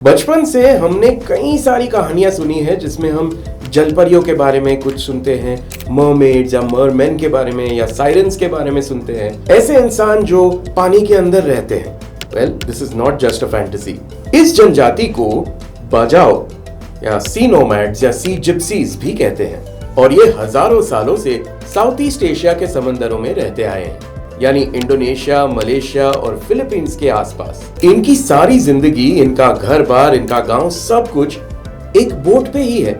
बचपन से हमने कई सारी कहानियां सुनी है जिसमें हम जलपरियों के बारे में कुछ सुनते हैं, मरमेड्स या मरमैन के बारे में या साइरेंस के बारे में सुनते हैं। ऐसे इंसान जो पानी के अंदर रहते हैं। Well, this is not just a fantasy. इस जनजाति को बजाओ या सी नोमैड्स या सी जिप्सीज भी कहते हैं और ये हजारों सालों से साउथ ईस्ट एशिया के समंदरों में रहते आए हैं, यानी इंडोनेशिया, मलेशिया और फिलीपींस के आसपास। इनकी सारी जिंदगी, इनका घर बार, इनका गांव, सब कुछ एक बोट पे ही है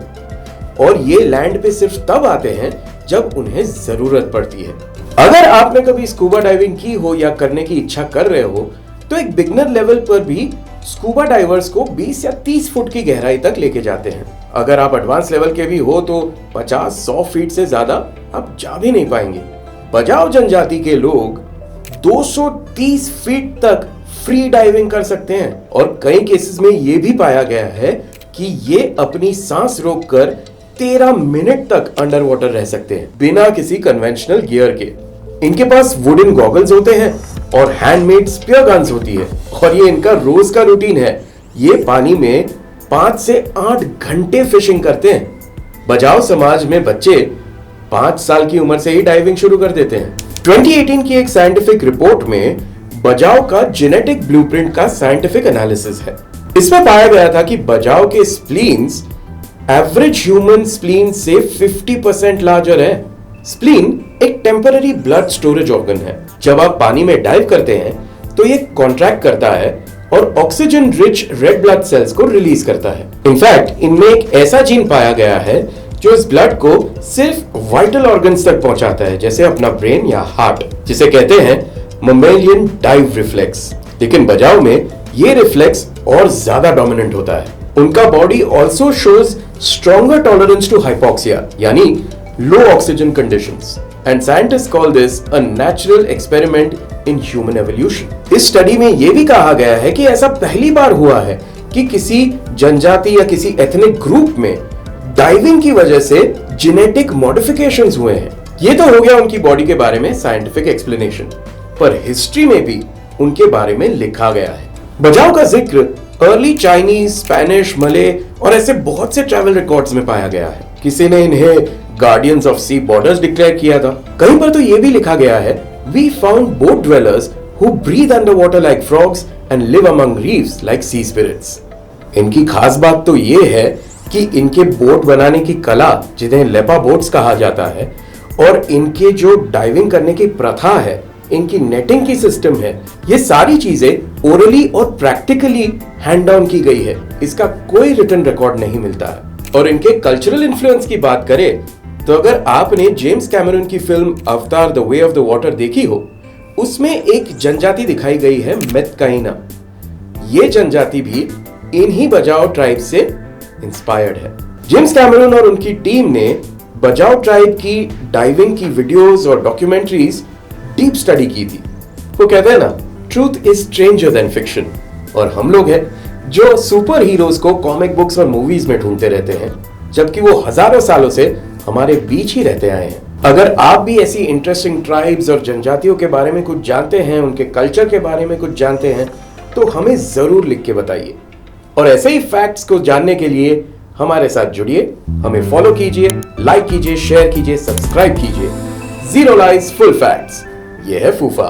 और ये लैंड पे सिर्फ तब आते हैं जब उन्हें जरूरत पड़ती है। अगर आपने कभी स्कूबा डाइविंग की हो या करने की इच्छा कर रहे हो तो एक बिगनर लेवल पर भी स्कूबा डाइवर्स को 20 या 30 फुट की गहराई तक लेके जाते हैं। अगर आप एडवांस लेवल के भी हो तो 50-100 फीट से ज्यादा आप जा भी नहीं पाएंगे। बजाओ जनजाति के लोग 230 फीट तक फ्री डाइविंग कर सकते हैं और कई केसेस में यह भी पाया गया है कि ये अपनी सांस रोककर 13 मिनट तक अंडर वाटर रह सकते हैं बिना किसी कन्वेंशनल गियर के। इनके पास वुडन गॉगल्स होते हैं और हैंडमेड स्पीयर गन्स होती है और ये इनका रोज का रूटीन है। ये पानी में 5 से 8 घंटे फिशिंग करते हैं। बजाओ समाज में बच्चे 5 साल की उम्र से ही डाइविंग शुरू कर देते हैं। 2018 की एक साइंटिफिक रिपोर्ट में बजाओ का जेनेटिक ब्लूप्रिंट का साइंटिफिक एनालिसिस है। इसमें पाया गया था कि बजाओ के स्प्लीन्स एवरेज ह्यूमन स्प्लीन से 50% लार्जर है। स्प्लीन एक टेम्पररी ब्लड स्टोरेज ऑर्गन है। जब आप पानी में डाइव करते हैं तो ये कॉन्ट्रैक्ट करता है और oxygen rich red blood cells को रिलीज करता है। इनफैक्ट इनमें एक ऐसा जीन पाया गया है जो इस ब्लड को सिर्फ वाइटल ऑर्गन्स तक पहुंचाता है, जैसे अपना ब्रेन या हार्ट, जिसे कहते हैं ममेलियन डाइव रिफ्लेक्स। लेकिन बजाओ में ये रिफ्लेक्स और ज्यादा डोमिनेंट होता है। उनका body also shows stronger tolerance to hypoxia, यानी low oxygen conditions, and scientists call this a natural experiment in human evolution. इस स्टडी में यह भी कहा गया है कि ऐसा पहली बार हुआ है कि किसी जनजाति या किसी एथनिक ग्रुप में डाइविंग की वजह से जेनेटिक मॉडिफिकेशंस हुए हैं। ये तो हो गया उनकी बॉडी के बारे में साइंटिफिक एक्सप्लेनेशन, पर हिस्ट्री में भी उनके बारे में लिखा गया है। बजाओ का जिक्र अर्ली चाइनीज, स्पेनिश, मले और ऐसे बहुत से ट्रैवल रिकॉर्ड्स में पाया गया है। किसी ने इन्हें guardians of sea borders declare किया था। कहीं पर तो यह भी लिखा गया है, we found boat dwellers who breathe under water like frogs and live among reefs like sea spirits. इनकी खास बात तो ये है कि इनके बोट बनाने की कला, जिन्हें लेपा बोट्स कहा जाता है, और इनके जो डाइविंग करने की प्रथा है, इनकी नेटिंग की सिस्टम है, ये सारी चीजें ओरली और प्रैक्टिकली हैंड डाउन की गई है। इसका कोई रिटन रिकॉर्ड नहीं मिलता है। और इनके कल्चरल इन्फ्लुएंस की बात करें तो अगर आपने जेम्स कैमरून की फिल्म अवतार the way of the water देखी हो, उसमें एक जनजाति दिखाई गई है मेतकाइना। ये जनजाति भी इन्हीं बजाओ ट्राइब से इंस्पायर्ड है। जेम्स कैमरून और उनकी टीम ने बजाओ ट्राइब की डाइविंग की वीडियोस और डॉक्यूमेंट्रीज डीप स्टडी की थी। वो कहते हैं ना, truth is stranger then fiction. और हम लोग हैं जो सुपर हीरोज को कॉमिक बुक्स और मूवीज में ढूंढते रहते हैं, जबकि वो हजारों सालों से हमारे बीच ही रहते आए हैं। अगर आप भी ऐसी इंटरेस्टिंग ट्राइब्स और जनजातियों के बारे में कुछ जानते हैं, उनके कल्चर के बारे में कुछ जानते हैं, तो हमें जरूर लिख के बताइए। और ऐसे ही फैक्ट्स को जानने के लिए हमारे साथ जुड़िए, हमें फॉलो कीजिए, लाइक कीजिए, शेयर कीजिए, सब्सक्राइब कीजिए। Zero lies full facts. ये है फूफा।